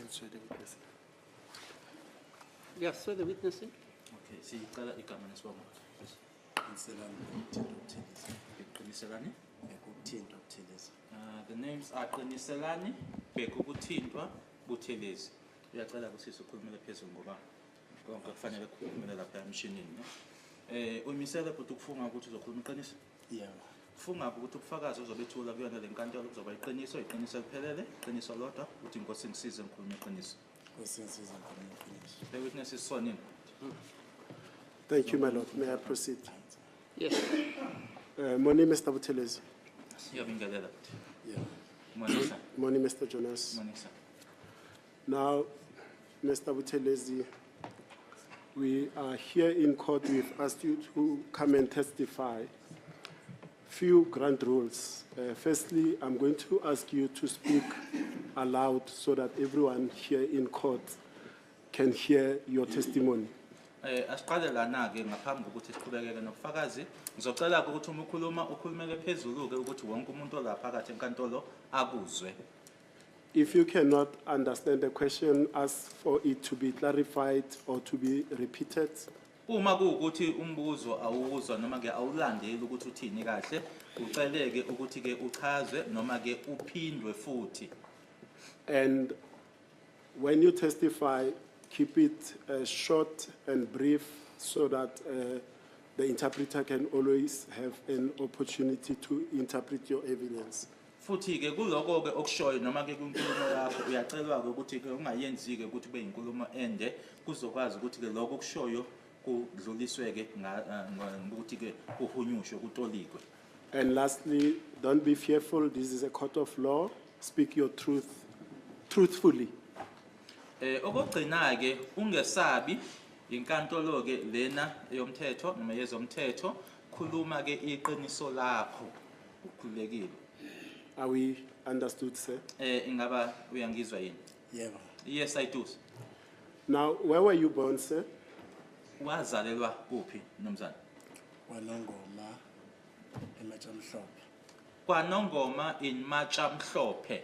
swear the witness. Yeah, swear the witness in. Okay, siyicela igama nesibongo. Qiniselani ngokuthinta Buthelezi. Qiniselani. Ngokuthinta Buthelezi. The names are Qiniselani, Bekukuthintwa, Buthelezi. Uyacela kusisi ukhulumele phezulu ngoba konke kufanele kukhulumele lapha emshinini. Uyimisele futhi ukufunga ukuthi uzokhuluma iqiniso. Yeah. Kufunga ukuthi ubufakazi uzobethula kuyona le nkantolo kuzoba iqiniso eliphelele, iqiniso lodwa ukuthi inkosi ngisize ngikhuluma iqiniso. The witness is sworn in. Thank you, my lord. May I proceed? Yes. Morning, Mr. Buthelezi. Siyabingelela. Yeah. Monisa. Morning, Mr. Jonas. Monisa. Now, Mr. Buthelezi, we are here in court. We've asked you to come and testify. Few ground rules. Firstly, I'm going to ask you to speak aloud so that everyone here in court can hear your testimony. Asiqale lana ke ngaphambi kokuthi siqhubekeke nobufakazi ngizocela ukuthi uma ukhulumele phezulu ke ukuthi wonke umuntu olapha phakathi enkantolo akuzwe. If you cannot understand the question, ask for it to be clarified or to be repeated. Uma kuukuthi umbuzo awuzwa noma ke awulandeli ukuthi uthini kahle uceleke ukuthi ke uchazwe noma ke uphindwe futhi. And when you testify, keep it short and brief so that the interpreter can always have an opportunity to interpret your evidence. Futhi ke kuloko ke okushoyo noma ke kunkulumo yakho uyacelwa ke ukuthi ke ungayenzi ke ukuthi kube inkulumo ende kuzokwazi ukuthi ke lokho okushoyo kudluliswe ke ngokuthi ke kuhunyushwe kutolikwe. And lastly, don't be fearful. This is a court of law. Speak your truth truthfully. Okugcina ke ungesabi inkantolo ke lena eyomthetho noma yezomthetho khuluma ke iqiniso lakho ukhulekile. Are we understood, sir? Ingaba uyangizwa yini? Yeah. Yes, I do. Now, where were you born, sir? Wazalelwa kuphi nomzana? Wanongoma eMachamhlophe. KwaNongoma in Machamhlophe.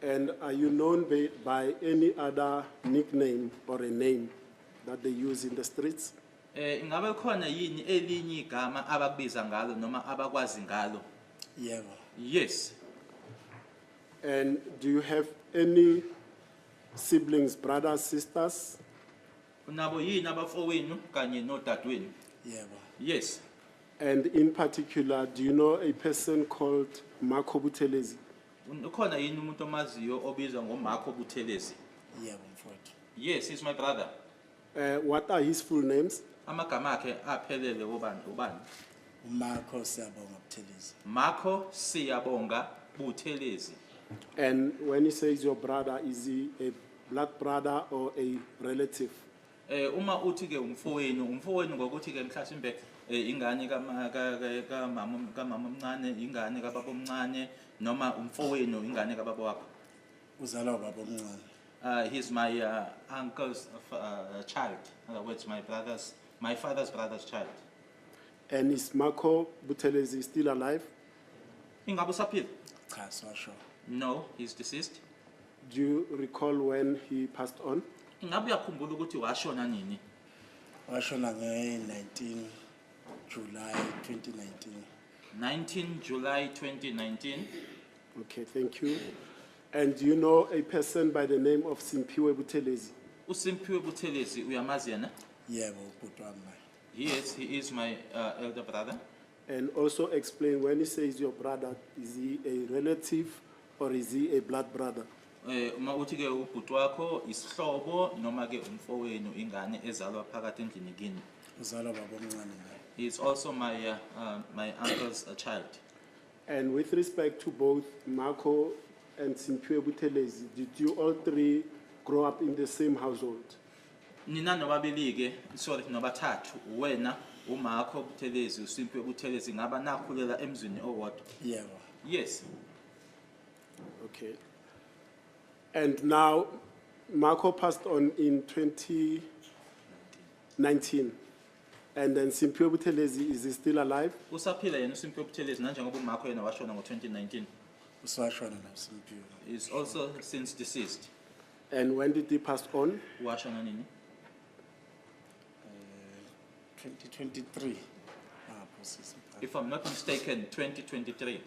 And are you known by any other nickname or a name that they use in the streets? Ingabe khona yini elinye igama abakubiza ngalo noma abakwazi ngalo? Yeah. Yes. And do you have any siblings, brothers, sisters? Unabo yini abafowenu kanye nodadewenu? Yeah. Yes. And in particular, do you know a person called Marco Buthelezi? Ukhona yini umuntu omaziyo obizwa ngoMarco Buthelezi? Yeah, mfowethu. Yes, he's my brother. What are his full names? Amagama akhe aphelele ubani? uMarco Siyabonga Buthelezi. Marco Siyabonga Buthelezi. And when he says your brother, is he a blood brother or a relative? Uma uthi ke umfowenu ngokuthi ke mhlasimbe ingane kamama omncane ingane kababa omncane noma umfowenu ingane kababa wakho. Uzalwa baba omncane. He's my uncle's child. In other words, my father's brother's child. And is Marco Buthelezi still alive? Ingabe usaphila? Cha, swasho. No, he's deceased. Do you recall when he passed on? Ingabe uyakhumbula ukuthi washona nini? Washona nge-19 July 2019. 19 July 2019. Okay, thank you. And do you know a person by the name of Simpiwe Buthelezi? Usimpiwe Buthelezi uyamazi yena? Yebo, ubhuti wami. Yes, he is my elder brother. And also explain, when he says your brother, is he a relative or is he a blood brother? Uma uthi ke ubhuti wakho isihlobo noma ke umfowenu ingane ezalwa phakathi endlini kini. Uzalwa baba omncane naye. He is also my uncle's child. And with respect to both Marco and Simpiwe Buthelezi, did you all three grow up in the same household? Nina nobabili ke sorry nobathathu wena uMarco Buthelezi uSimpiwe Buthelezi ngaba nakhulela emzini owodwa. Yebo. Yes. Okay. And now, Marco passed on in 2019. And then Simpiwe Buthelezi, is he still alive? Usaphila yena uSimpiwe Buthelezi nanjengoba uMarco yena washona ngo2019. Uswashona naSimpiwe. Is also since deceased. And when did he pass on? washona nini? 2023. Sisi. If I'm not mistaken, 2023.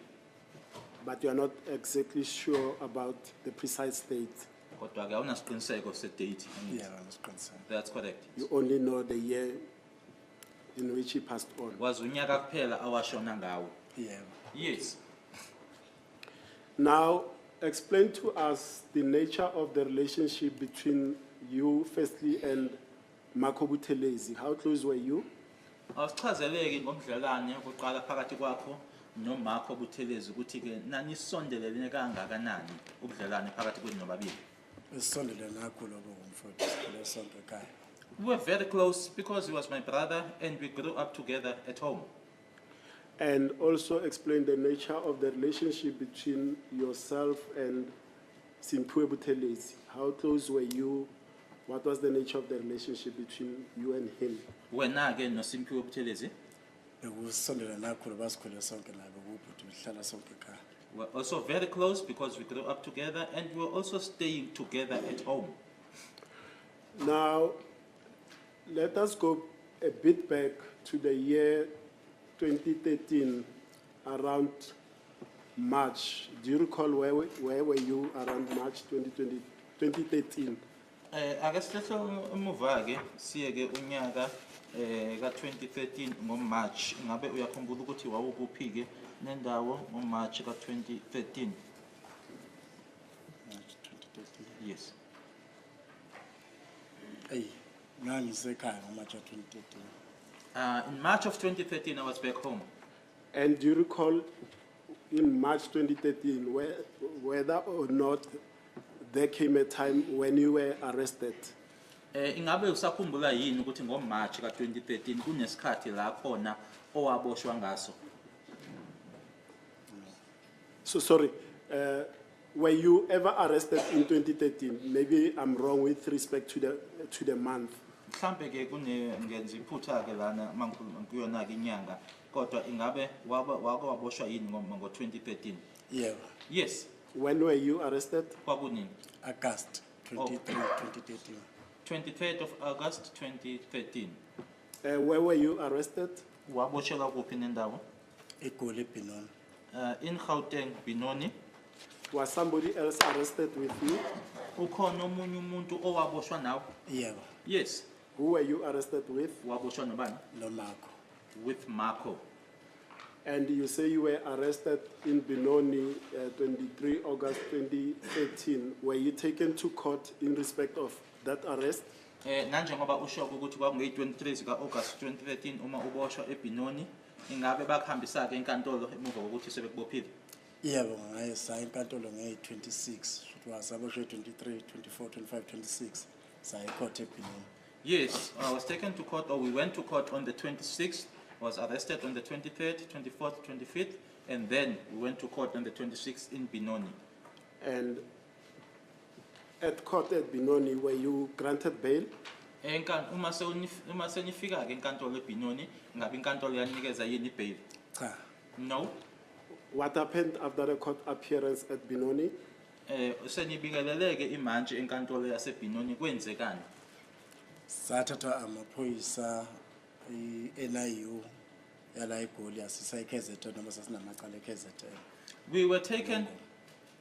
But you are not exactly sure about the precise date. Kodwa-ke awunasiqiniseko se-date. Yeah, I was concerned. That's correct. You only know the year in which he passed on. Wazi unyaka kuphela awashona ngawo. Yeah. Yes. Now, explain to us the nature of the relationship between you firstly and Marco Buthelezi. How close were you? Awusichazeleke ngomdlelane oqala phakathi kwakho noMarco Buthelezi ukuthi ke nanisondelelene kangakanani ubudlelane phakathi kwenu nobabili. Esondele nakhulu ngomfowethu sikhule sonke ekhaya. We were very close because he was my brother and we grew up together at home. And also explain the nature of the relationship between yourself and Simphiwe Buthelezi. How close were you? What was the nature of the relationship between you and him? Wena-ke noSimphiwe Buthelezi Bekusondele nakhulu basikhule sonke nabo kubhuti sihlala sonke ekhaya. were also very close because we grew up together and we were also staying together at home. Now, let us go a bit back to the year 2013, around March. Do you recall where were you around March 2013? Ake sihlehlo emuva-ke siye-ke unyaka ka-2013 ngo-March. Ngabe uyakhumbula ukuthi wawukuphi-ke nendawo ngo-March ka-2013? March 2013. Yes. Hey, ngangisekhaya ngoMarch 2013. In March of 2013, I was back home. And do you recall in March 2013 whether or not there came a time when you were arrested? Ingabe usakhumbula yini ukuthi ngo-March ka-2013 kunesikhathi la khona owaboshwa ngaso? So sorry, were you ever arrested in 2013? Maybe I'm wrong with respect to the month. Mhlambe-ke ngenza iphutha-ke lana mangikhuluma kuyona-ke inyanga, kodwa ingabe wake waboshwa yini ngo-2013? Yeah, Yes. When were you arrested? Kwakunini? August 23, 2013. 23rd of August 2013. Where were you arrested? Waboshelwa kuphi nendawo? eGoli Benoni. In Gauteng, Benoni. Was somebody else arrested with you? Ukhona omunye umuntu owaboshwa nawe? Yeah, Yes. Who were you arrested with? Waboshwa nobani? no Marco. With Marco. And you say you were arrested in Benoni, 23 August 2013. Were you taken to court in respect of that arrest? Nanjengoba usho ukuthi kwakungeyi-23 zika-August 2013 uma uboshwa eBenoni, ingabe bakuhambisa-ke enkantolo emuva kokuthi sebekubophile? Yebo, ngayisa enkantolo ngeyi-26. Wasaboshwe 23, 24, 25, 26. Saya ecourt eBenoni. Yes, I was taken to court, or we went to court on the 26th, was arrested on the 23rd, 24th, 25th, and then we went to court on the 26th in Benoni. And at court at Benoni, were you granted bail? Uma senifika-ke enkantolo eBenoni, ngabe inkantolo yanikeza yini bail? Cha, No. What happened after the court appearance at Benoni? Senibikeleleke imantshi enkantolo yaseBenoni kwenzekani? sathathwa amaphoyisa i-NIU yala eGoli yasisa eKZN noma sasinamacala eKZN. We were taken,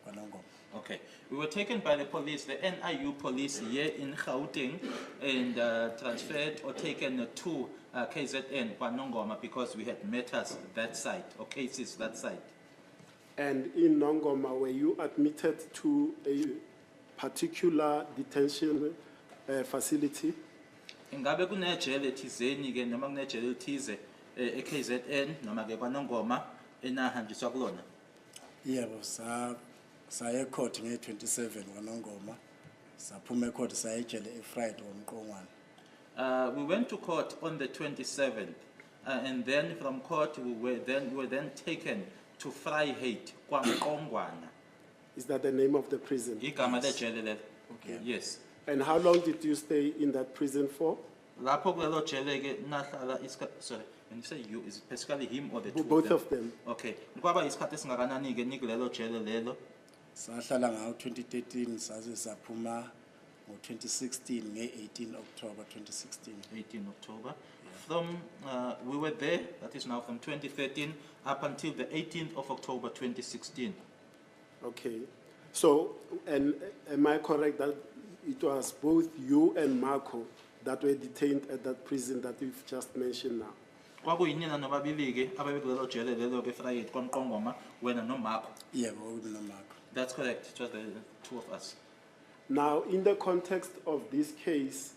KwaNongoma. okay, we were taken by the police, the NIU police here in Gauteng, and transferred or taken to KZN, KwaNongoma, because we had matters that side, or cases that side. And in Nongoma, were you admitted to a particular detention facility? Ingabe kunejele thizeni-ke noma kunejele elithize eKZN noma-ke KwaNongoma enahanjiswa kulona? Yebo, saya ecourt ngeyi-27 KwaNongoma. Saphuma ecourt saya ejele eFriday ngoMqongwana. We went to court on the 27th, and then from court we were then taken to Vryheid, KwaMqongwana. Is that the name of the prison? Igama lejele lelo. Okay. Yes. And how long did you stay in that prison for? Lapho kulelo jele-ke nahlala isikhathi, sorry, when you say you, is it basically him or the two Both of them. Okay. Kwaba isikhathi esingakanani-ke nikulelo jele lelo? Sahlala ngawo 2013 saze saphuma ngo-2016 nge-18 October 2016. 18 October. From, we were there, that is now from 2013 up until the 18th of October 2016. Okay. So, and am I correct that it was both you and Marco that were detained at that prison that you've just mentioned now? Kwakuyinina nobabili-ke ababekulelo jele lelo-ke Friday kwaMqongoma, wena noMarco. Yebo, uBenomarco. That's correct, it was the two of us. Now, in the context of this case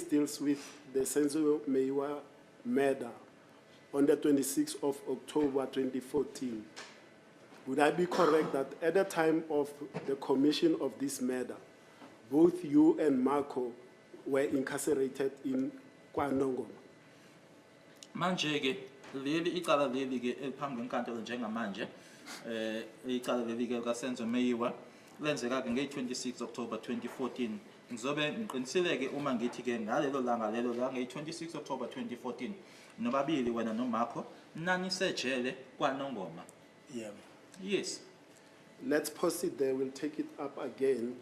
deals with the Senzo Meiwa murder on the 26th of October 2014. Would I be correct that at the time of the commission of this murder, both you and Marco were incarcerated in KwaNongoma? Manje-ke leli icala leli-ke eliphambi kwenkantolo njengamanje icala leli-ke likaSenzo Meyiwa lenzeka-ke nge-26 October 2014. Ngizobe ngiqinisile-ke uma ngithi-ke ngalelo langa lelo la nge-26 October 2014 nobabili wena noMarco nanisejele KwaNongoma. Yebo. Yes. Let's pause it there, we'll take it up again.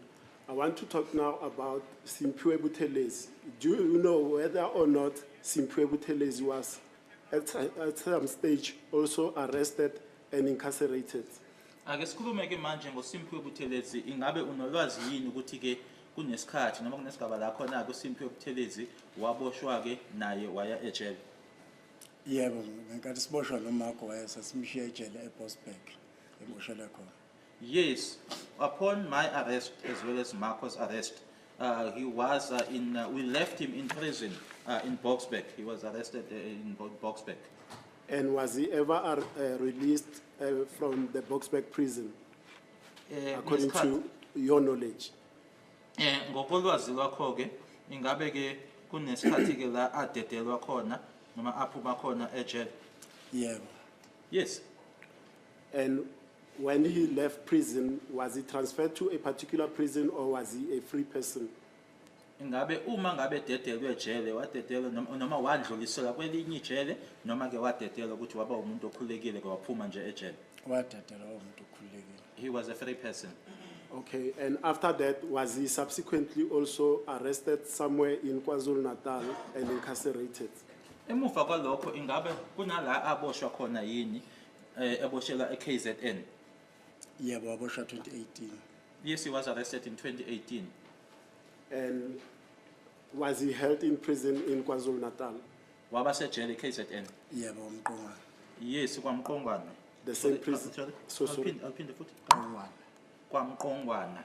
I want to talk now about Simphiwe Buthelezi. Do you know whether or not Simphiwe Buthelezi was at some stage also arrested and incarcerated? Ake sikhulume-ke manje ngoSimphiwe Buthelezi, ingabe unolwazi yini ukuthi-ke kunesikhathi noma kunesigaba la khona-ke uSimphiwe Buthelezi waboshwa-ke naye waya ejele? Yebo, ngenkathi siboshwa noMarco wayesasimshiya ejele eBosberg, eboshelwe khona. Yes, upon my arrest as well as Marco's arrest, he was we left him in prison in Boksburg. He was arrested in Boksburg. And was he ever released from the Boksburg prison, according to your knowledge? Ngokolwazi lwakho-ke, ingabe-ke kunesikhathi-ke la adedelwa khona noma aphuma khona ejele? Yebo. Yes. And when he left prison, was he transferred to a particular prison or was he a free person? Ingabe uma ngabe dedelwe ejele wadedelwa noma wadluliselwa kwelinye ijele noma-ke wadedelwa ukuthi waba umuntu okhululekile ke waphuma nje ejele? Wadedelwa umuntu okhululekile. He was a free person. Okay, and after that, was he subsequently also arrested somewhere in KwaZulu-Natal and incarcerated? Emuva kwalokho ingabe kunala aboshwa khona yini eboshelwa eKZN? Yebo, waboshwa 2018. Yes, he was arrested in 2018. And was he held in prison in KwaZulu-Natal? Waba sejele eKZN. Yebo, uMqongwana. Yes, kwaMqongwana. The same prison? Sorry. So sorry. Alphinde futhi. uMqongwana. KwaMqongwana.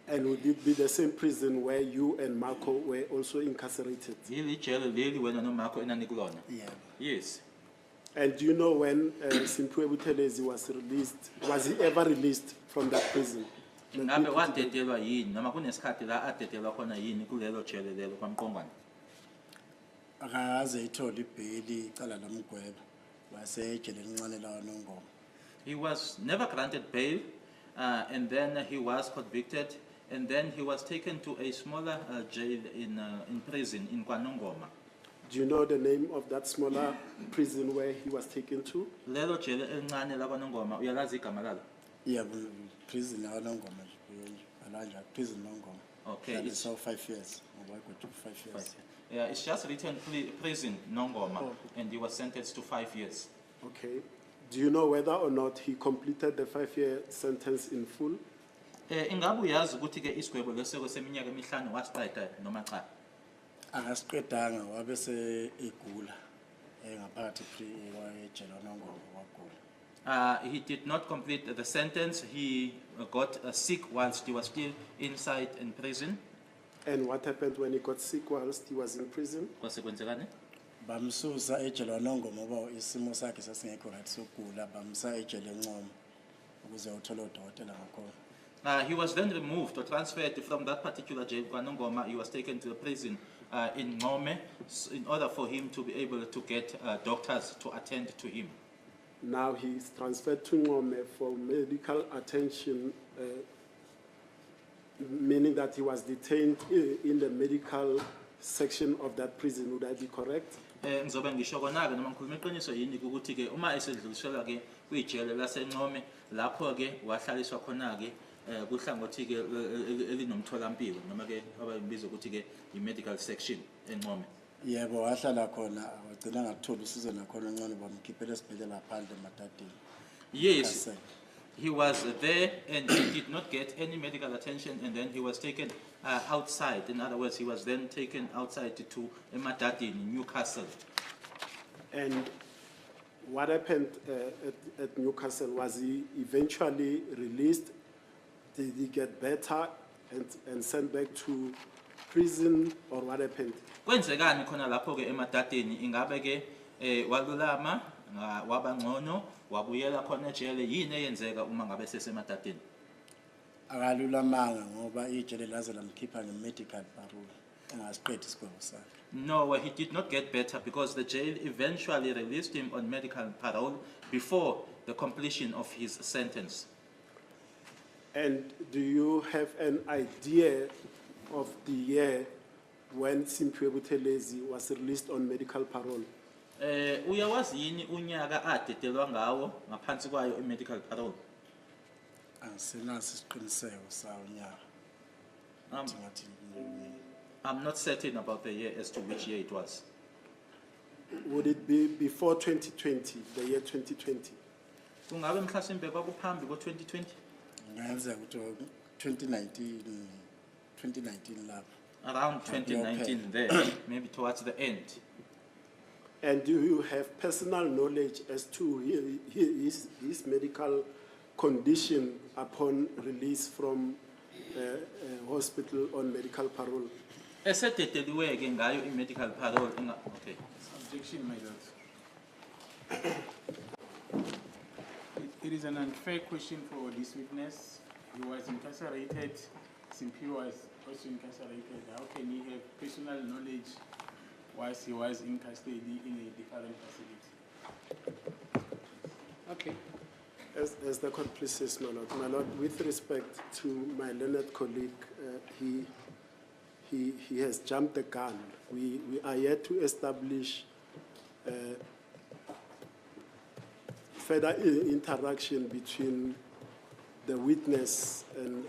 And would it be the same prison where you and Marco were also incarcerated? Yili jele leli wena noMarco enanikulona? Yebo. Yes. And do you know when Simphiwe Buthelezi was released? Was he ever released from that prison? Ingabe wadedelwa yini noma kunesikhathi la adedelwa khona yini kulelo jele lelo kwaMqongwana? Akaze ithole ibheli icala lomgwebo wasejele elincane la noNgoma. He was never granted bail, and then he was convicted, and then he was taken to a smaller jail in prison in KwaNongoma. Do you know the name of that smaller prison where he was taken to? Lelo jele elincane la KwaNongoma uyalazi igama lalo? Yebo, prison la noNgoma nje. Alanja prison noNgoma. Okay, It's it's so 5 years. Ngoba kuthi 5 years. yeah, it's just written prison Nongoma, Oh. and he was sentenced to 5 years. Okay. Do you know whether or not he completed the 5-year sentence in full? Ingabe uyazi ukuthi ke isigwebo leseko seminyaka emihlanu wasiqeda noma cha? Akasiqedanga wabe se egula. Ngaphakathi ejele noNgoma wagula. He did not complete the sentence. He got sick whilst he was still inside in prison. And what happened when he got sick whilst he was in prison? Kwase kwenzekani? Bamsusa ejele noNgoma ngoba isimo sakhe sasingekho right sokugula bamsa ejele eNqoma ukuze uthole udokotela ngakhona. He was then removed or transferred from that particular jail, KwaNongoma. He was taken to the prison in Ngome in order for him to be able to get doctors to attend to him. Now he's transferred to Ngome for medical attention, meaning that he was detained in the medical section of that prison. Would I be correct? Ngizobe ngisho kona-ke noma ngikhuluma iqiniso yini ukuthi-ke uma esedluliselwa-ke kwijele laseNcome lapho-ke wahlaliswa khona-ke kuhlangothi ke elinomtholampilo noma ke abayibiza ukuthi ke i-medical section eNqome. Yebo wahlala khona wagcina ngakutholi usizo nakhona ngcono bamkhiphela esibhedlela phandle emadadeni. Yes, Kasele. he was there and he did not get any medical attention, and then he was taken outside. In other words, he was then taken outside to Emadadeni in Newcastle. And what happened at Newcastle? Was he eventually released? Did he get better and sent back to prison, or what happened? Kwenzekani khona lapho ke Emadadeni, ingabe ke walulama waba ngcono wabuyela khona ejele, yini eyenzeka uma ngabe sesemadadeni? Akalulamanga ngoba ijele laze lamkhipha nge-medical parole engasiqedi isigwebo sakhe. No, he did not get better because the jail eventually released him on medical parole before the completion of his sentence. And do you have an idea of the year when Simphiwe Buthelezi was released on medical parole? Uyawazi yini unyaka adedelwa ngawo ngaphansi kwayo i-medical parole? Angisinaso isiqiniseko sawo nyaka. Ngathi I'm not certain about the year as to which year it was. Would it be before 2020, the year 2020? Kungabe mhlasimbe kwakuphambi ko-2020? ngenzeka ukuthi 2019 lapho. Around 2019 there, maybe towards the end. And do you have personal knowledge as to his medical condition upon release from hospital on medical parole? Esededeliweke ngayo i-medical parole, okay. Objection, my lord. It is an unfair question for this witness. He was incarcerated. Simphiwe was also incarcerated. How can he have personal knowledge whilst he was in custody in a different facility? Okay. As the court pleases, my lord, with respect to my learned colleague, he has jumped the gun. We are yet to establish further interaction between the witness and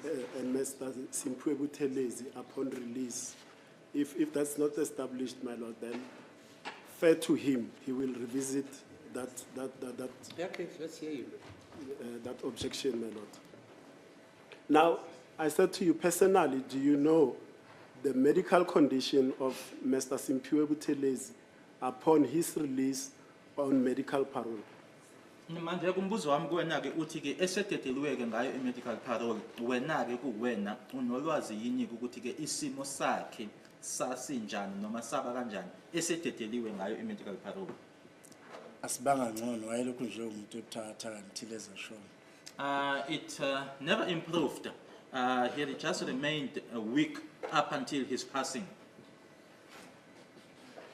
Mr. Simphiwe Buthelezi upon release. If that's not established, my lord, then fair to him, he will revisit that Okay, let's hear you. that objection, my lord. Now, I said to you personally, do you know the medical condition of Mr. Simphiwe Buthelezi upon his release on medical parole? Manje kumbuzo wami kuwena ke uthi ke esededeliweke ngayo i-medical parole, wena ke kuwena unolwazi yini ukuthi ke isimo sakhe sasinjani noma saba kanjani esededeliwe ngayo i-medical parole? Asibanga ngcono wayelokhu nje umuntu ebuthakathaka ngithile ezashona. It never improved. He just remained weak up until his passing.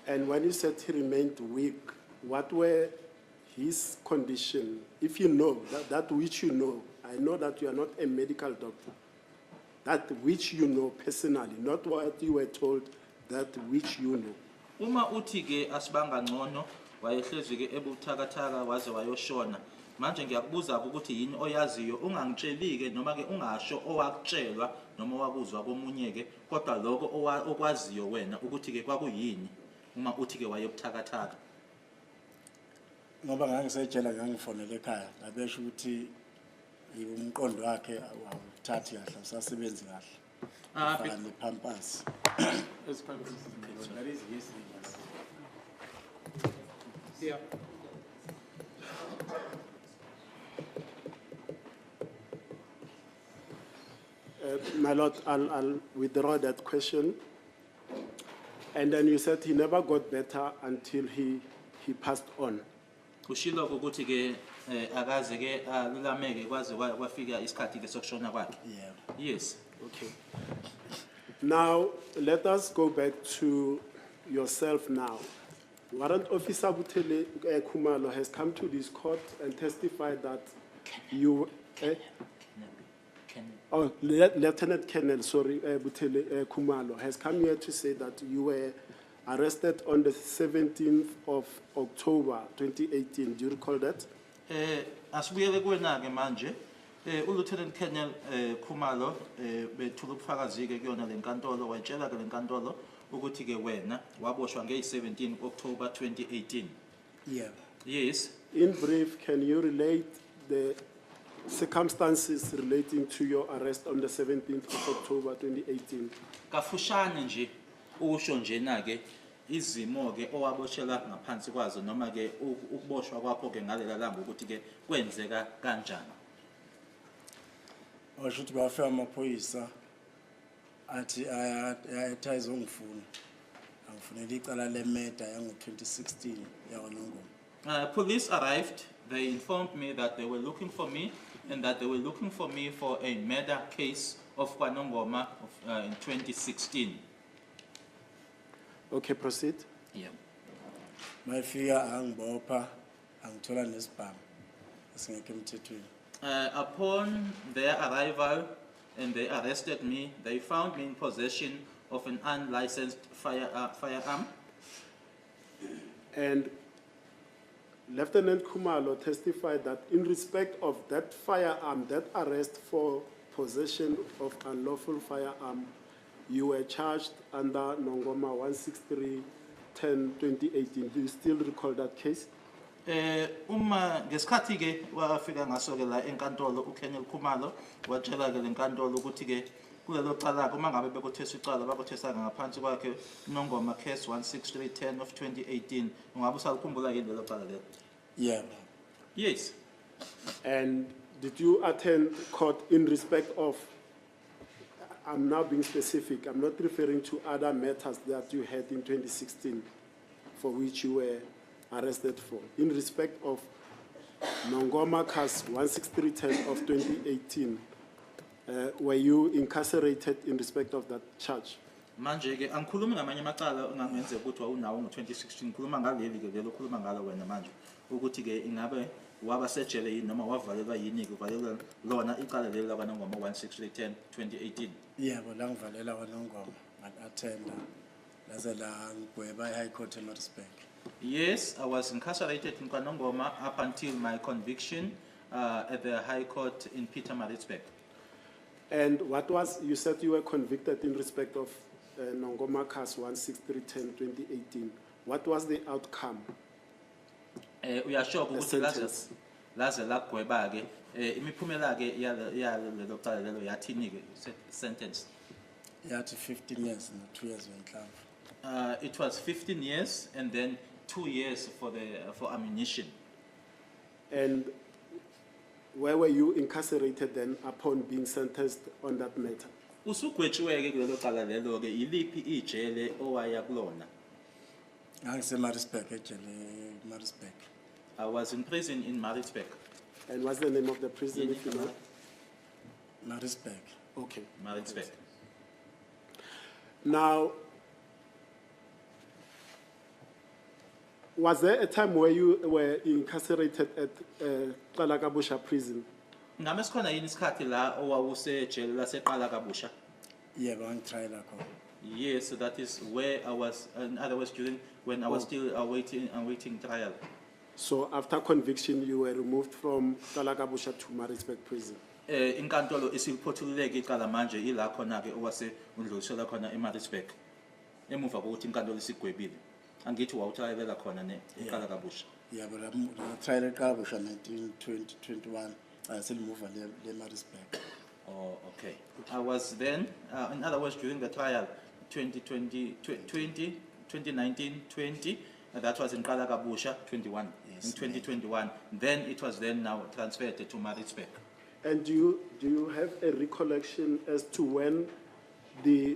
And when you said he remained weak, what were his condition? If you know, that which you know, I know that you are not a medical doctor, that which you know personally, not what you were told, that which you know. Uma uthi ke asibanga ngcono wayehlezi ke ebuthakathaka waze wayoshona, manje ngiyakubuza ukuthi yini oyaziyo, ungangitsheli ke noma ke ungasho owakutshelwa noma wakuzwa komunye ke, kodwa lokho okwaziyo wena ukuthi ke kwakuyini uma uthi ke wayebuthakathaka. Ngoba ngangisejela ngangifonela ekhaya ngabesho ukuthi umqondo wakhe awuthathi kahle usasebenzi kahle. Faka nepampers. As per this, my lord, that is yes. Yeah. My lord, I'll withdraw that question. And then you said he never got better until he passed on. Ushilo ukuthi ke akaze ke lulameke kwaze kwafika isikhathi ke sokushona kwakhe. Yeah. Yes. Okay. Now, let us go back to yourself now. Warrant Officer Butele Khumalo has come to this court and testified that you, Lieutenant Colonel, sorry, Butele Khumalo has come here to say that you were arrested on the 17th of October 2018. Do you recall that? Asibuyele kuwena ke manje uLieutenant Colonel Khumalo bethula ubufakazi ke kuyona lenkantolo wayitshela ke lenkantolo ukuthi ke wena waboshwa nge-17 October 2018. Yeah. Yes. In brief, can you relate the circumstances relating to your arrest on the 17th of October 2018? Kafushane nje usho njena ke izimo ke owaboshela ngaphansi kwazo noma ke ukuboshwa kwakho ke ngalela langa ukuthi ke kwenzeka kanjani. Washo ukuthi kwafika amaphoyisa athi ayathayiza ungifuna. Angifunela icala lemeda yango-2016 yakwaNongoma. Police arrived. They informed me that they were looking for me and that they were looking for me for a murder case of KwaNongoma in 2016. Okay, proceed. Yeah. Mayifika angibopha angithola nesibhamu esingekho emthethweni. Upon their arrival and they arrested me, they found me in possession of an unlicensed firearm. And Lieutenant Khumalo testified that in respect of that firearm, that arrest for possession of unlawful firearm, you were charged under Nongoma 163-10-2018. Do you still recall that case? Ngesikhathi ke wafika ngaso ke la enkantolo uKenel Khumalo watshela ke lenkantolo ukuthi ke kulelo cala uma ngabe bekuthesa icala bakuthesa ngaphansi kwakhe Nongoma case 16310 of 2018 ungabe usalikhumbula yini lelo cala lelo? Yeah. Yes. And did you attend court in respect of, I'm now being specific, I'm not referring to other matters that you had in 2016 for which you were arrested for. In respect of Nongoma case 16310 of 2018, were you incarcerated in respect of that charge? Manje ke angikhulumi ngamanye amacala ongangenze ukuthi wawunawo ngo-2016 ngikhuluma ngaleli ke lelo khuluma ngalo wena manje ukuthi ke ingabe waba sejele yini noma wavalelwa yini ke uvalelwa lona icala leli lakwaNongoma 16310 2018. Yebo la ngivalela kwaNongoma ngat-attenda laze la ngigweba e-High Court eMaritzburg. Yes, I was incarcerated in KwaNongoma up until my conviction at the High Court in Pietermaritzburg. And what was, you said you were convicted in respect of Nongoma case 16310-2018. What was the outcome? Uyasho The ukuthi sentence. laze lagweba ke imiphumela ke yalelo cala lelo yathini ke sentence. Yathi 15 years no 2 years wenhlamvu. It was 15 years and then 2 years for ammunition. And where were you incarcerated then upon being sentenced on that matter? Usugwetshiwe ke kulelo cala lelo ke iliphi ijele owaya kulona? NgangiseMaritzburg ejele eMaritzburg. I was in prison in Maritzburg. And what's the name of the prison, if you know? Maritzburg. Okay. Maritzburg. Now, was there a time where you were incarcerated at Qalakabusha prison? Ngabe sikhona yini isikhathi la owawusejele laseqala kabusha? Yebo ngitrayela khona. Yes, so that is where I was, in other words, during when I was still awaiting trial. So after conviction, you were removed from Qalakabusha to Maritzburg prison? Inkantolo isiliphothululeke icala manje ila khona ke owase undlulisela khona eMaritzburg. Emuva kokuthi inkantolo isigwebile. Angithi wawutrayelela khona ne icala kabusha. Yebo la trial eqabusha 1921 selimuva le Maritzburg. Oh, okay. I was then, in other words, during the trial, 2019, 20, that was in Qalakabusha, 21, Yes, in 2021. Then it was then now transferred to Maritzburg. And do you have a recollection as to when the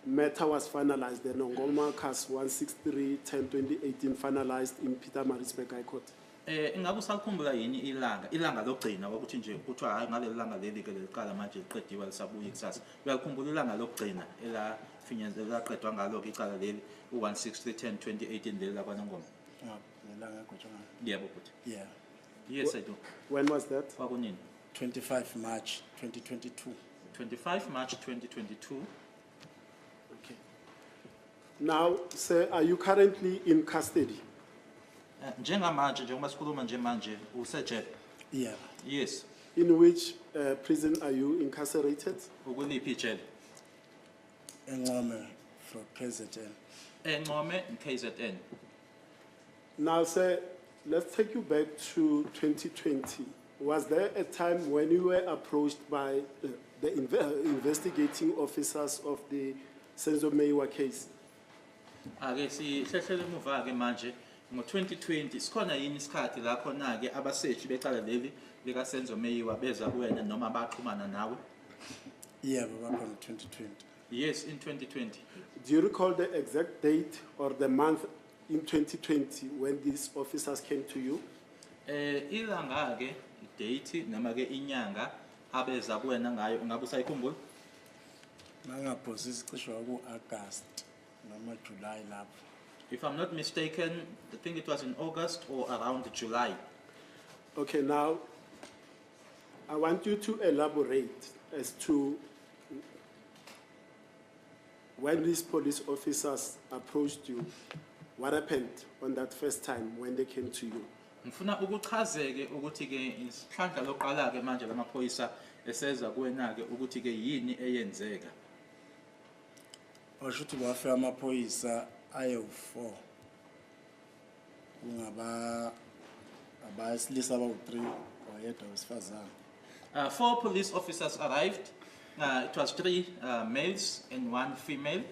matter was finalized, the Nongoma case 163-10-2018 finalized in Pietermaritzburg High Court? Ingabe usakhumbula yini ilanga lokugcina ukuthi nje kuthiwa hayi ngaleli langa leli ke liqala manje liqediwe lisabuya kusasa. Uyakhumbula ilanga lokugcina elaqedwa ngalo ke icala leli u-163-10-2018 leli lakwaNongoma? Ngelanga eGotshwana. Yebo futhi. Yeah. Yes, I do. When was that? Kwakunini? 25 March 2022. 25 March 2022. Okay. Now, sir, are you currently in custody? Njengamanje njengoba sikhuluma nje manje usejele. Yeah. Yes. In which prison are you incarcerated? Ukuliphi ijele? Encome from KZN. Encome, KZN. Now, sir, let's take you back to 2020. Was there a time when you were approached by the investigating officers of the Senzo Meyiwa case? Ake sihlehlele emuva ke manje ngo-2020 sikhona yini isikhathi la khona ke abaseshi becala leli lika Senzo Meyiwa beza kuwena noma baxhumana nawe? Yebo bakhona 2020. Yes, in 2020. Do you recall the exact date or the month in 2020 when these officers came to you? Ilanga ke date noma ke inyanga abeza kuwena ngayo ungabe usayikhumbula? Mangaphosisi cishe ku-August noma July lapho. If I'm not mistaken, I think it was in August or around July. Okay, now I want you to elaborate as to when these police officers approached you, what happened on that first time when they came to you? Ngifuna ukuchazeke ukuthi ke isihlandla loqala ke manje lamaphoyisa eseza kuwena ke ukuthi ke yini eyenzeka. Basho ukuthi bafika amaphoyisa ayi-4 kungaba abesilisa abawu-3 oyedwa wesifazane. 4 police officers arrived. It was 3 males and 1 female.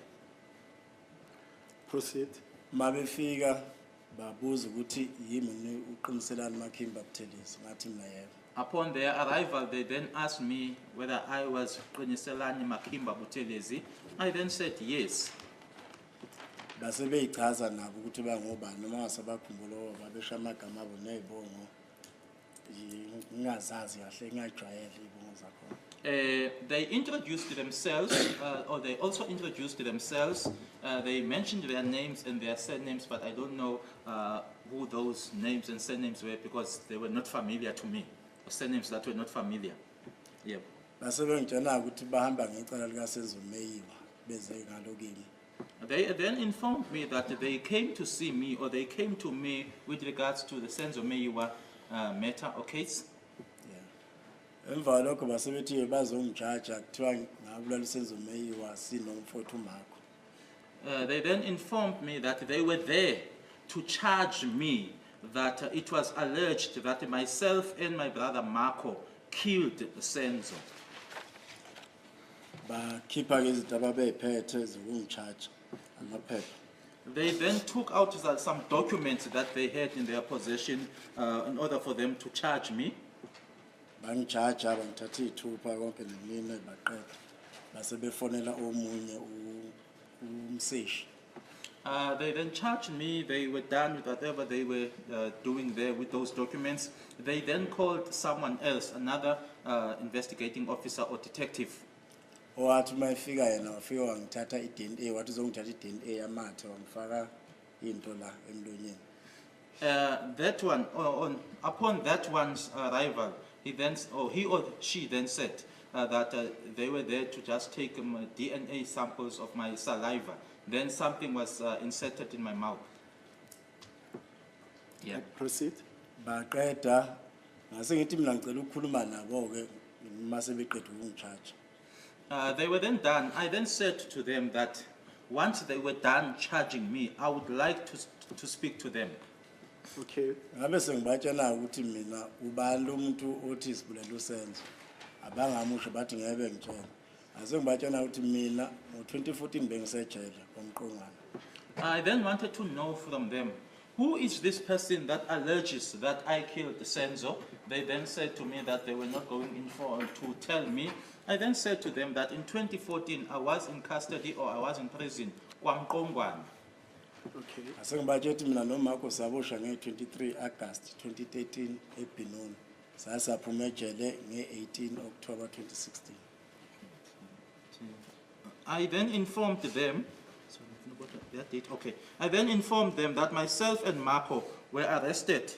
Proceed. Mabefika babuza ukuthi yimi uqiniselani Makimba Buthelezi ngathi mina yebo. Upon their arrival, they then asked me whether I was Qiniselani Makimba Buthelezi. I then said yes. Base beyichaza nabo ukuthi bangobani noma ngasabakhumbula babesha amagama abo nezibongo. Ngingazazi kahle ngiyajwayele izibongo zakhona. They introduced themselves, or they also introduced themselves. They mentioned their names and their surnames, but I don't know who those names and surnames were because they were not familiar to me. Or surnames that were not familiar. Yeah. Base bengitshela ukuthi bahamba ngecala lika Senzo Meyiwa beze ngalo kimi. They then informed me that they came to see me, or they came to me with regards to the Senzo Meyiwa matter or case. Emva lokho base bethi bazongijaja kuthiwa ngabulala uSenzo Meyiwa sinomfowethu uMakho. They then informed me that they were there to charge me that it was alleged that myself and my brother Marco killed Senzo. Bakhipha ke izinto ababeyiphethe zokungijaja amaphepha. They then took out some documents that they had in their possession in order for them to charge me. Bangijaja bangithatha ithupha konke nemini baqeda. Base befonela omunye umseshi. They then charged me. They were done with whatever they were doing there with those documents. They then called someone else, another investigating officer or detective. Owathi mayifika yena wafika wangithatha i-DNA wathi uzongithatha i-DNA yamathe wangifaka into la emlonyeni. That one, upon that one's arrival, he or she then said that they were there to just take DNA samples of my saliva. Then something was inserted in my mouth. Yeah. Proceed. Baqeda ngase ngithi mina ngicela ukukhuluma nabo ke mase beqeda ukungijaja. They were then done. I then said to them that once they were done charging me, I would like to speak to them. Okay. Ngabe sengibatshela ukuthi mina ubani lo muntu othi sibulela uSenzo. Abangamusho bathi ngeke ngitshela. Ase ngibatshela ukuthi mina ngo-2014 bengisejele komqongana. I then wanted to know from them, who is this person that alleges that I killed Senzo? They then said to me that they were not going in to tell me. I then said to them that in 2014 I was in custody or I was in prison. KwaMqongwana. Okay. Ase ngibatshela ukuthi mina noMakho sabosha nge-23 August 2013 eBenoni. Sasaphuma ejele nge-18 October 2016. I then informed them, sorry, I forgot that date. Okay. I then informed them that myself and Marco were arrested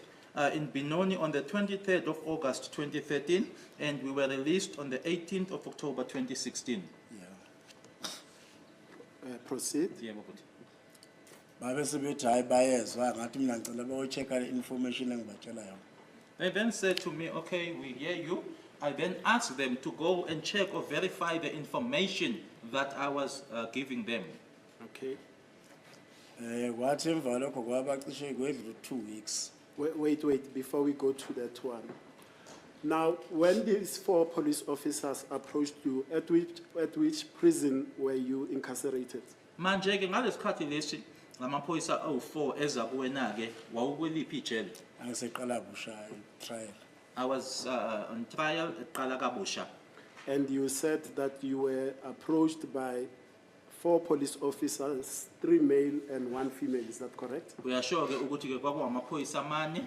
in Benoni on the 23rd of August 2013, and we were released on the 18th of October 2016. Yeah. Proceed. Yeah, Bokuti. Babe sebethi hayi bayezwa ngathi mina ngicela bayochecka le information engibatshela yona. They then said to me, okay, we hear you. I then asked them to go and check or verify the information that I was giving them. Okay. Kwathi emva lokho kwaba cishe kwedlula 2 weeks. Wait, before we go to that one. Now, when these 4 police officers approached you, at which prison were you incarcerated? Manje ke ngalesikhathi lesi lamaphoyisa awu4 eza kuwena ke wawukweliphi ijele? Angiseqala busha trial. I was on trial eqala kabusha. And you said that you were approached by 4 police officers, 3 male and 1 female, is that correct? Uyasho ke ukuthi ke kwakuwamaphoyisa amane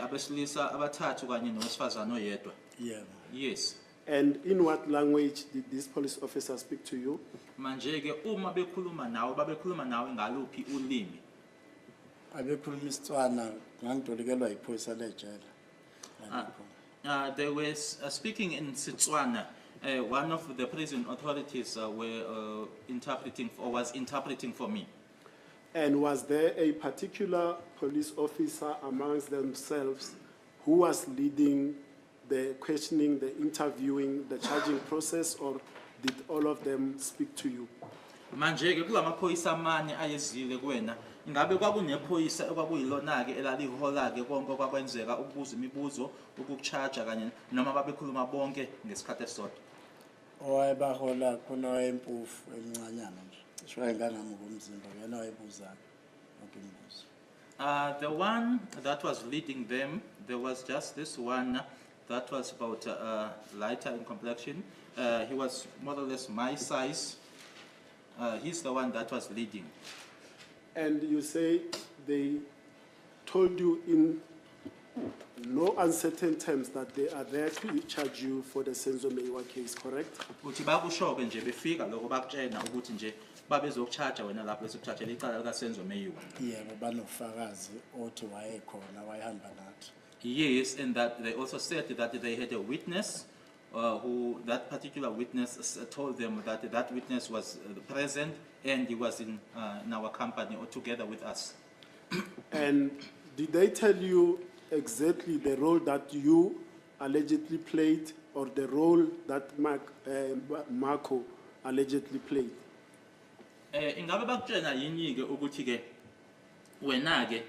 abesilisa abathathu kanye nowesifazana oyedwa. Yebo. Yes. And in what language did these police officers speak to you? Manje ke uma bekhuluma nawe babekhuluma nawe ngaluphi ulimi? Abekhuluma isitswana ngangitolekelwa iphoyisa lejele. They were speaking in Setswana. One of the prison authorities were interpreting or was interpreting for me. And was there a particular police officer amongst themselves who was leading the questioning, the interviewing, the charging process, or did all of them speak to you? Manje ke kulamaphoyisa amane ayezile kuwena ngabe kwakunephoyisa ekwakuyilona ke elalihola ke konke kwakwenzeka ukubuza imibuzo ukukucharge kanye noma babekhuluma bonke ngesikhathi esodwa. Owayebahola khona wayempufu emncanyana nje. Shwa engangamuka umzimba yena wayebuza ukimbuza. The one that was leading them, there was just this one that was about lighter in complexion. He was more or less my size. He's the one that was leading. And you say they told you in no uncertain terms that they are there to charge you for the Senzo Meyiwa case, correct? Uthi bakusho ke nje befika lokho bakutshena ukuthi nje babezokucharge wena lapho besikucharge icala lika Senzo Meyiwa. Yebo banofakazi othi wayekhona wayehamba nathi. Yes, and that they also said that they had a witness who that particular witness told them that that witness was present and he was in our company or together with us. And did they tell you exactly the role that you allegedly played or the role that Marco allegedly played? Ingabe bakutshena yini ke ukuthi ke wena ke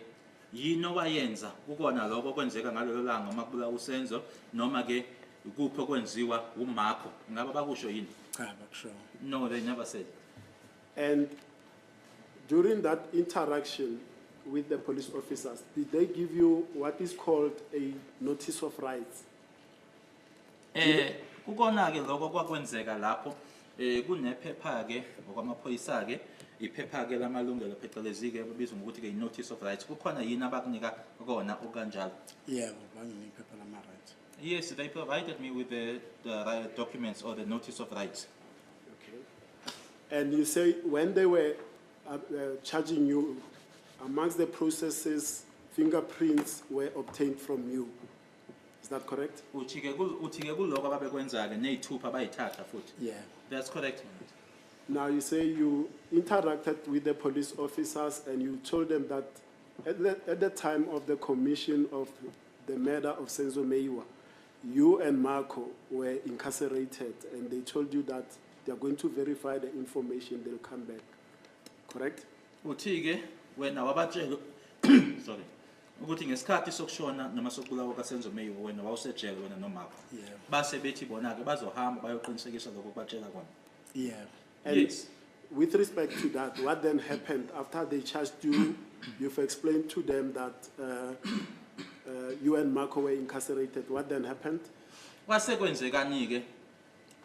yini owayenza ukona lokho kwenzeka ngalelo langa makubula uSenzo noma ke ukuphi okwenziwa uMarco ingabe bakusho yini? Cha bakusho. No, they never said. And during that interaction with the police officers, did they give you what is called a notice of rights? Ukona ke lokho kwakwenzeka lapho kunephepha ke ngokwamaphoyisa ke iphepha ke lamalungelo phecelezi ke babizwa ngokuthi ke notice of rights kukhona yini abakunika kona okanjalo? Yebo banginika phela ama rights. Yes, they provided me with the documents or the notice of rights. Okay. And you say when they were charging you, amongst the processes, fingerprints were obtained from you. Is that correct? Uthi ke kuloko ababekwenza ke nezithupha bayithatha futhi. Yeah. That's correct. Now you say you interacted with the police officers and you told them that at the time of the commission of the murder of Senzo Meyiwa, you and Marco were incarcerated and they told you that they are going to verify the information, they'll come back. Correct? Uthi ke wena wabatshela sorry ukuthi ngesikhathi sokushona noma sokubulawa kaSenzo Meyiwa wena wawusejele wena noMarco. Yeah. Base bethi bona ke bazohamba bayoqinisekisa lokho kubatshela kona. Yeah. And Yes. with respect to that, what then happened after they charged you? You've explained to them that you and Marco were incarcerated. What then happened? Kwase kwenzekani ke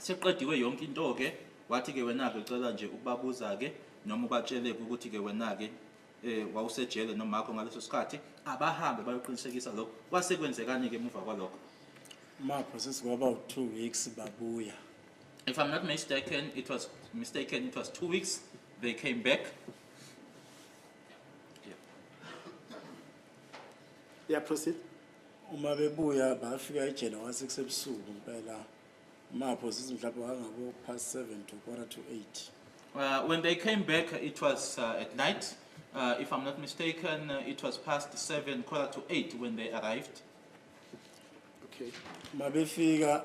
seqediwe yonke into ke wathi ke wena ke ucela nje ukubabuza ke noma ubatshele ukuthi ke wena ke wawusejele noMarco ngaleso sikhathi abahambe bayoqinisekisa lokho kwase kwenzekani ke emuva kwalokho? Ma process kwaba 2 weeks babuya. If I'm not mistaken, it was 2 weeks. They came back. Yeah, proceed. Uma bebuya bafika ejele wasekusebusuku impela. Ma process mhlawumbe wangabo past 7 to 7:45. When they came back, it was at night. If I'm not mistaken, it was past 7, 7:45 when they arrived. Okay. Mabefika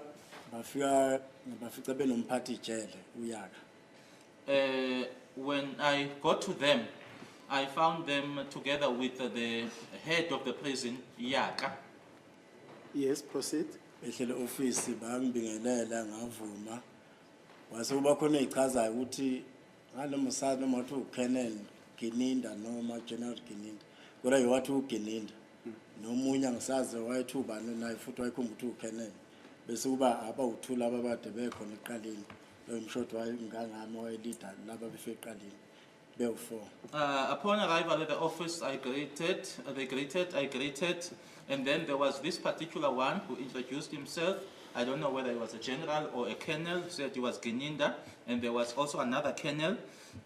bafica benomphathi ijele uyaka. When I got to them, I found them together with the head of the prison, Yaka. Yes, proceed. Behlele office bangibingelela ngavuma. Wase kuba khona ichazayo ukuthi ngalomusazi noma uthi uKennel Gininda noma General Gininda. Kodwa yiwathi uGininda. Nomunye angisazi wayethi ubani naye futhi wayekhomba ukuthi uKennel. Bese kuba abawuthula ababade bekhona eqaleni. Lo mshoti wayengangami wayelida laba befike eqaleni. Bewu4. Upon arrival at the office, I greeted, I greeted, and then there was this particular one who introduced himself. I don't know whether he was a general or a colonel, said he was Gininda, and there was also another colonel.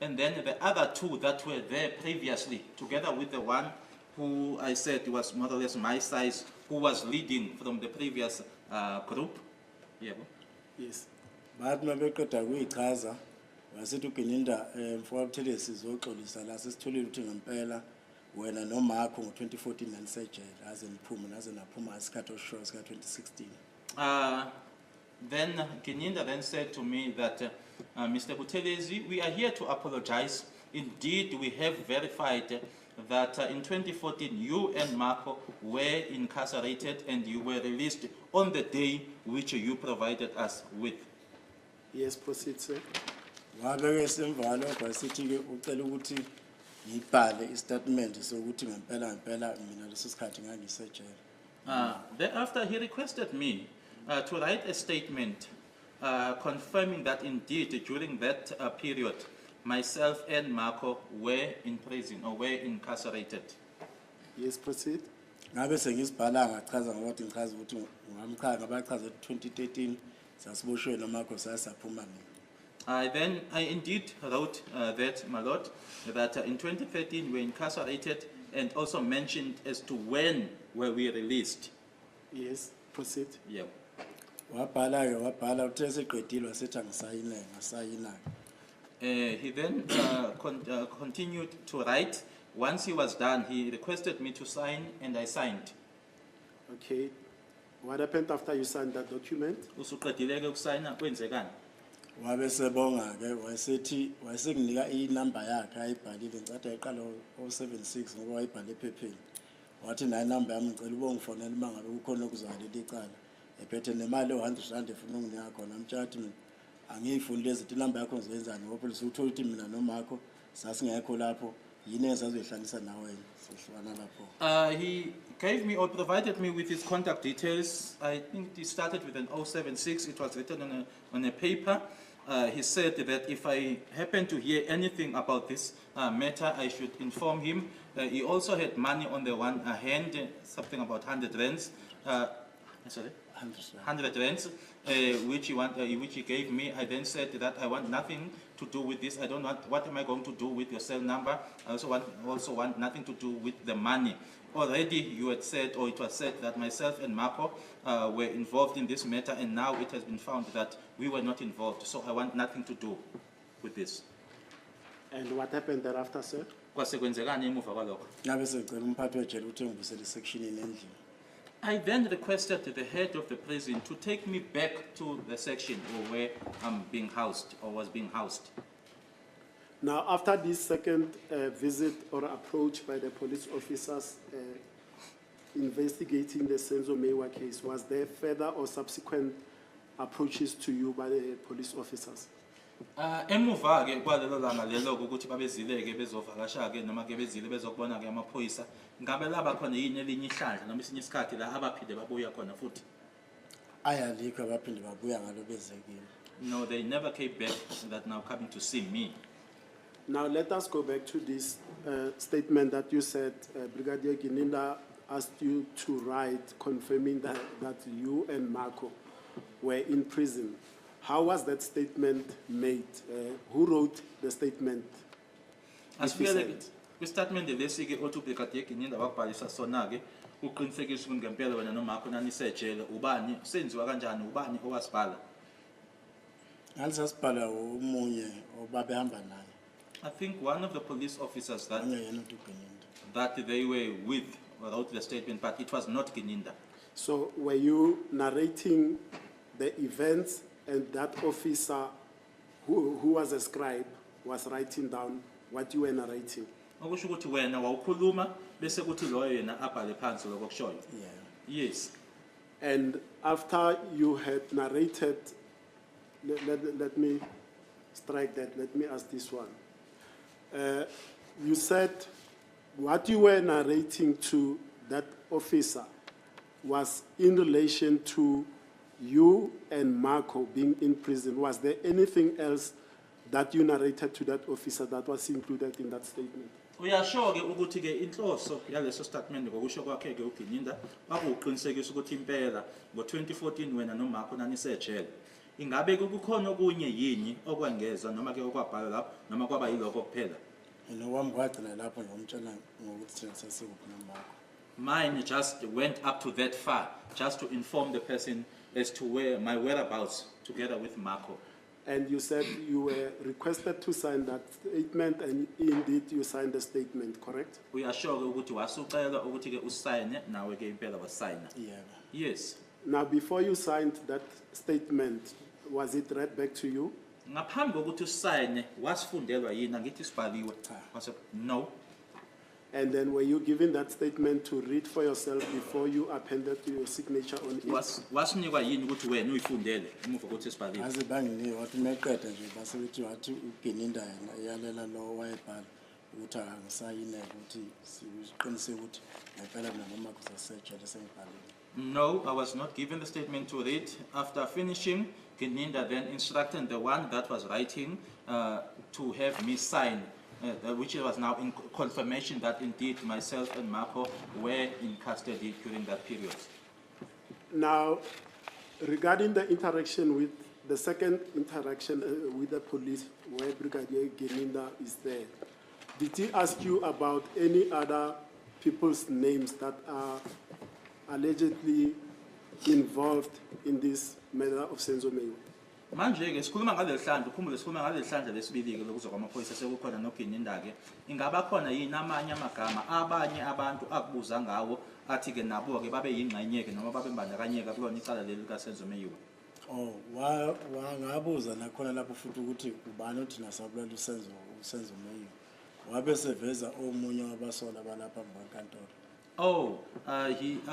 And then the other two that were there previously, together with the one who I said was more or less my size, who was leading from the previous group. Yeah. Yes. Bathi mabeqeda kuyichaza wasithi uGininda mfowethu Thele sizoxolisa la sesitholile ukuthi ngempela wena noMarco ngo2014 nanisejele aze niphume naze naphuma isikhathi oshoyo sika 2016. Then Gininda then said to me that, Mr. Buthelezi, we are here to apologize. Indeed, we have verified that in 2014 you and Marco were incarcerated and you were released on the day which you provided us with. Yes, proceed, sir. Wabeke semvalo kwasithi ke ucela ukuthi ngibhale istatement sokuthi ngempela mina leso sikhathi ngangisejele. Thereafter, he requested me to write a statement confirming that indeed during that period, myself and Marco were in prison or were incarcerated. Yes, proceed. Ngabe sengisibhala ngachaza ngokuthi ngichaza ukuthi ngamkhaya ngabachaza 2013 sasiboshwe noMarco sasaphuma mina. I indeed wrote that, my lord, that in 2013 we were incarcerated and also mentioned as to when were we released. Yes, proceed. Yeah. Wabhala uthe seqedile wasethi ngisayina. He then continued to write. Once he was done, he requested me to sign and I signed. Okay. What happened after you signed that document? Usuqedile-ke ukusayina kwenzekani? Wabe sebonga ke wayesenginika inamba yakhe ayibhalile ngicathi ayiqala 076 ngoba wayibhale ephepheni. Wathi nayi inamba yami ngicela ubongifonela mangabe kukhona okuzwalela icala. Ephethe nemali o100 efuna unginika khona mtshati mina. Angiyifuni lezi inamba yakho ngizenzani ngoba phela uthola ukuthi mina noMarco sasingekho lapho yini esazoyihlanisa nawe sihlwana lapho. He gave me or provided me with his contact details. I think he started with an 076. It was written on a paper. He said that if I happen to hear anything about this matter, I should inform him. He also had money on the one hand, something about 100 rands. Sorry? 100 rands, which he gave me. I then said that I want nothing to do with this. I don't want, what am I going to do with your cell number? I also want nothing to do with the money. Already you had said, or it was said that myself and Marco were involved in this matter, and now it has been found that we were not involved. So I want nothing to do with this. And what happened thereafter, sir? Kwase kwenzekani emuva kwalokho? Ngabe sengicela umphathi wejele ukuthi ngibusele section endlini. I then requested the head of the prison to take me back to the section where I'm being housed or was being housed. Now, after this second visit or approach by the police officers investigating the Senzo Mewa case, was there further or subsequent approaches to you by the police officers? Emuva ke kwalelo langa lelo ukuthi babezileke bezovakasha ke noma ke bezile bezokubona ke amaphoyisa ngabe laba khona yini elinye ihlandla noma isinye isikhathi la abaphinde babuya khona futhi. Ayalikho abaphinde babuya ngalo bezekile. No, they never came back that now coming to see me. Now, let us go back to this statement that you said Brigadier Gininda asked you to write confirming that you and Marco were in prison. How was that statement made? Who wrote the statement? As we statement lesi ke othi Brigadier Gininda wakubhalisa sona ke uqinisekisa ukuthi ngempela wena noMarco nanisejele ubani senziwa kanjani ubani owasibhala. Ngalisasibhala umunye obabehamba naye. I think one of the police officers that Angeyena uGininda. that they were with wrote the statement, but it was not Gininda. So, were you narrating the events and that officer who was a scribe was writing down what you were narrating. Okusho ukuthi wena wawukhuluma bese kuthi loyo yena abhale phansi lokho kushoyo. Yeah. Yes. And after you had narrated, let me strike that, let me ask this one. You said what you were narrating to that officer was in relation to you and Marco being in prison. Was there anything else that you narrated to that officer that was included in that statement? Uyasho ke ukuthi ke inhloso yaleso statement ngokusho kwakhe ke uGininda kwakuqinisekisa ukuthi impela ngo2014 wena noMarco nanisejele. Ingabe kukhona okunye yini okwengeza noma ke okwabhala lapho noma kwaba yiloko kuphela? Wami kwagcina lapho ngomtshela ngokuthi thina sesikuphi noMarco. Mine just went up to that far, just to inform the person as to where my whereabouts together with Marco. And you said you were requested to sign that statement, and indeed you signed the statement, correct? Uyasho ke ukuthi wasucela ukuthi ke usayine nawe ke impela wasayina. Yeah. Yes. Now, before you signed that statement, was it read back to you? Ngaphambi kokuthi usayine wasifundelwa yini ngithi sibhaliwe. Cha. Wase no. And then were you given that statement to read for yourself before you appended your signature on it? Wasinikwa yini ukuthi wena uyifundele emuva kokuthi sibhaliwe. Aze banginike wathi meqeda nje base ukuthi wathi uGininda yena iyalela lo wayebhala ukuthi angisayine ukuthi siqiniseke ukuthi ngempela mina noMarco sesejele sengibhalile. No, I was not given the statement to read. After finishing, Gininda then instructed the one that was writing to have me sign, which was now in confirmation that indeed myself and Marco were in custody during that period. Now, regarding the interaction with, the second interaction with the police, where Brigadier Gininda is there, did he ask you about any other people's names that are allegedly involved in this matter of Senzo Meyiwa? Manje ke sikhuluma ngaleli hlandla ukhumbule sikhuluma ngaleli hlandla lesibili ke lokuzwa kwamaphoyisa sekukhona noGininda ke ingaba khona yini amanye amagama abanye abantu akubuza ngawo athi ke nabo ke babe yingxenye ke noma babe mbandakanyeka kulona icala leli kaSenzo Meyiwa. Oh, wangabuza nakhona lapho futhi ukuthi ubani othi nasabulala uSenzo Meyiwa. Wabe seveza omunye wabasola abalapha enkantolo. Oh,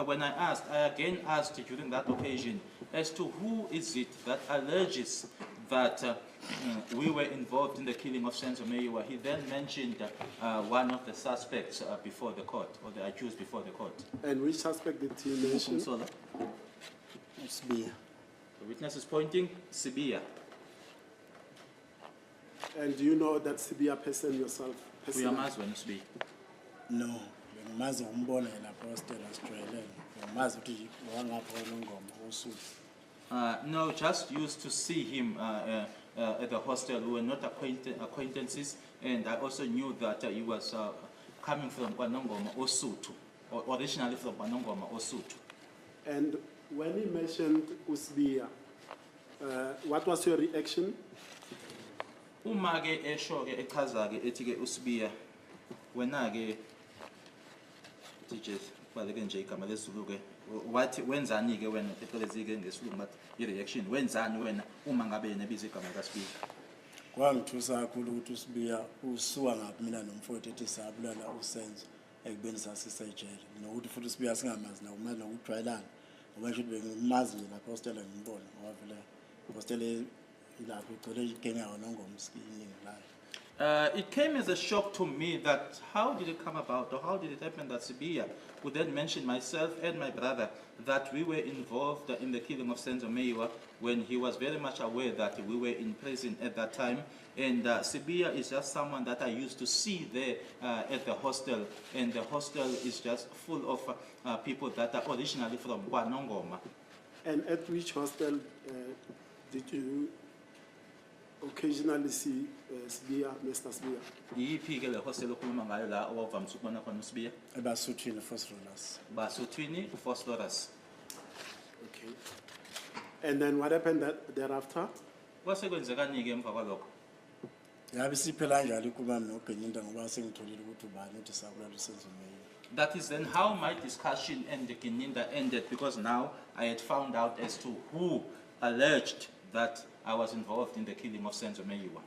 when I asked, I again asked during that occasion as to who is it that alleges that we were involved in the killing of Senzo Meyiwa. He then mentioned one of the suspects before the court, or the accused before the court. And which suspect did he mention? Ukumsola. Sibiya. The witness is pointing, Sibiya. And do you know that Sibiya person yourself? personally? Uyamazi wena uSibiya. No, bengimazi umbona yena postela sijwayelene. Bengimazi ukuthi wangapha nongoma usuku. No, just used to see him at the hostel. We were not acquaintances, and I also knew that he was coming from KwaNongoma, Osuthu, or originally from KwaNongoma, Osuthu. And when he mentioned Usbiya, what was your reaction? Uma ke esho ke echaza ke ethi ke uSibiya wena ke teachers baleke nje igama leSizulu ke wathi wenzani ke wena phecelezi ke ngesilungu bathi i-reaction wenzani wena uma ngabe yena biza igama likaSibiya. Kwangithusa kakhulu ukuthi uSibiya usuka ngaphi mina nomfowethu ethi sabulala uSenzo ekubeni sasisejele nokuthi futhi uSibiya singamazi nakumazi nokujwayelana ngoba nje bengimazi nje lapho hostela ngimbona ngoba vele hostela ilapho igcwele igenge nongomskini layo. It came as a shock to me that how did it come about, or how did it happen that Sibiya would then mention myself and my brother that we were involved in the killing of Senzo Meyiwa when he was very much aware that we were in prison at that time. And Sibiya is just someone that I used to see there at the hostel, and the hostel is just full of people that are originally from KwaNongoma. And at which hostel did you occasionally see Sibiya, Mr. Sibiya? Yiphi ke le hostel okhuluma ngayo la owavamise ukubona khona uSibiya? Ebasuthwini Phosphorus. Basuthwini, Phosphorus. Okay. And then what happened thereafter? Kwase kwenzekani ke emva kwalokho? Yabe siphela njalo ukubami noGininda ngoba sengitholile ukuthi ubani uthi sabulala uSenzo Meyiwa. That is then how my discussion and the Gininda ended, because now I had found out as to who alleged that I was involved in the killing of Senzo Meyiwa.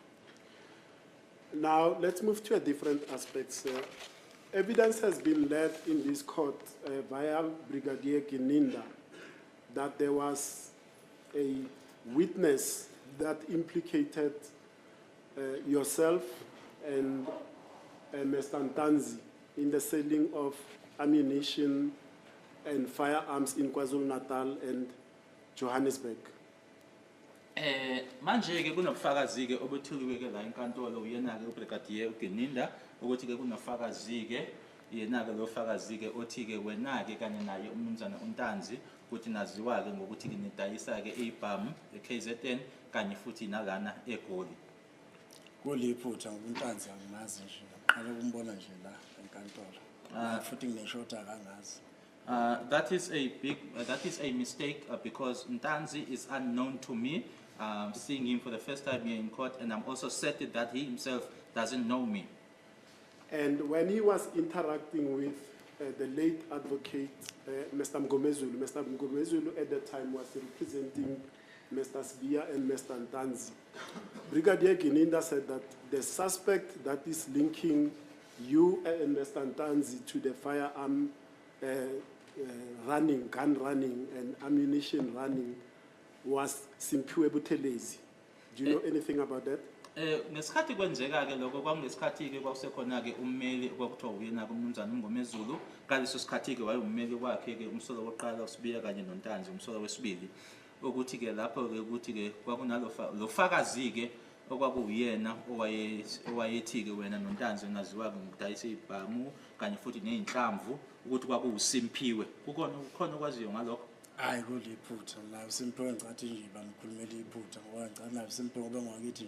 Now, let's move to a different aspect, sir. Evidence has been led in this court via Brigadier Gininda that there was a witness that implicated yourself and Mr. Ntanzi in the selling of ammunition and firearms in KwaZulu-Natal and Johannesburg. Manje ke kunobufakazi ke obuthuliwe ke la enkantolo uyena ke uBrigadier uGininda ukuthi ke kunobufakazi ke yena ke lo fakazi ke othi ke wena ke kanye naye umnumzana uNtanzi ukuthi naziwa ke ngokuthi ke nidayisa ke ibhamu eKZN kanye futhi nalana eGoli. Kuliphutha ngokuntanzi angimazi nje. Ngaqala ukumbona nje la enkantolo. Futhi ngineshota akangazi. That is a mistake because Ntanzi is unknown to me. Seeing him for the first time here in court, and I'm also certain that he himself doesn't know me. And when he was interacting with the late advocate, Mr. Mgomezulu at that time was representing Mr. Sbia and Mr. Ntanzi. Brigadier Gininda said that the suspect that is linking you and Mr. Ntanzi to the firearm running, gun running, and ammunition running was Simphiwe Buthelezi. Do you know anything about that? Ngesikhathi kwenzeka ke lokho kwangesikhathi ke kwakusekhona ke ummeli kwakuthiwa uyena ke umnumzana uNgomezulu ngaleso sikhathi ke wayevummeli wakhe ke umsolo wokuqala uSibia kanye noNtanzi umsolo wesibili ukuthi ke lapho ke ukuthi ke kwakunalo lo fakazi ke okwakuyena owayethi ke wena noNtanzi naziwa ngokudayisa ibhamu kanye futhi nezinhlamvu ukuthi kwakuuSimphiwe kukhona okwaziyo ngalokho. Hayi kuliphutha la Simphiwe ngicathi nje bamkhulumela iphutha ngoba ngicela na Simphiwe ngoba ngakithi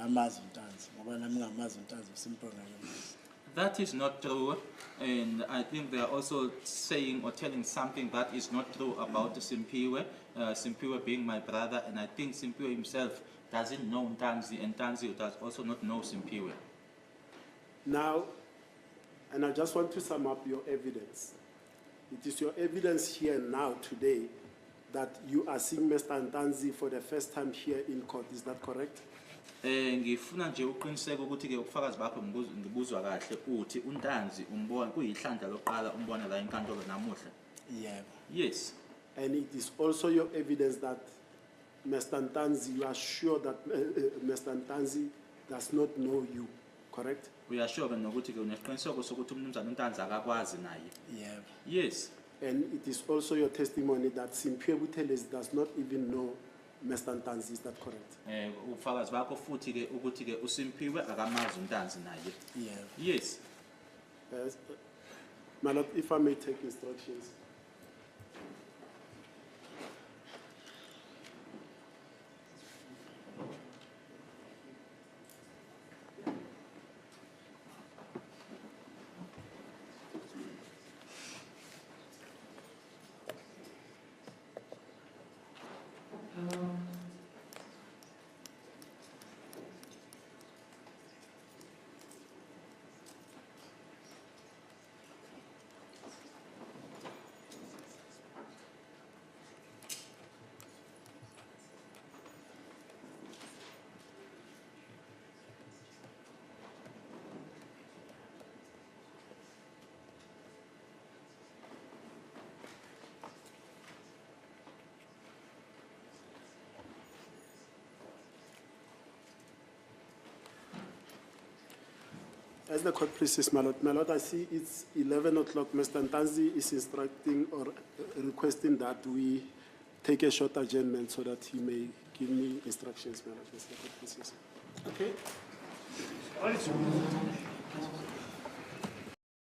amazi uNtanzi ngoba nami ngamazi uNtanzi Simphiwe ngayamazi. That is not true, and I think they are also saying or telling something that is not true about Simphiwe, Simphiwe being my brother, and I think Simphiwe himself doesn't know Ntanzi, and Ntanzi does also not know Simphiwe. Now, and I just want to sum up your evidence. It is your evidence here now today that you are seeing Mr. Ntanzi for the first time here in court. Is that correct? Ngifuna nje uqiniseka ukuthi ke ubufakazi bakho ngibuzwa kahle uthi uNtanzi umbona kuyihlandla loqala umbona la enkantolo namuhla. Yebo. Yes. And it is also your evidence that Mr. Ntanzi, you are sure that Mr. Ntanzi does not know you, correct? Uyasho ke nokuthi ke uneqiniseko sokuthi umnumzana uNtanzi akakwazi naye. Yebo. Yes. And it is also your testimony that Simphiwe Buthelezi does not even know Mr. Ntanzi. Is that correct? Ubufakazi bakho futhi ke ukuthi ke uSimphiwe akamazi uNtanzi naye. Yebo. Yes. My Lord, if I may take instructions. As the court pleases, my Lord, I see it's 11 o'clock. Mr. Ntanzi is instructing or requesting that we take a short adjournment so that he may give me instructions, my Lord. As the court pleases. Okay.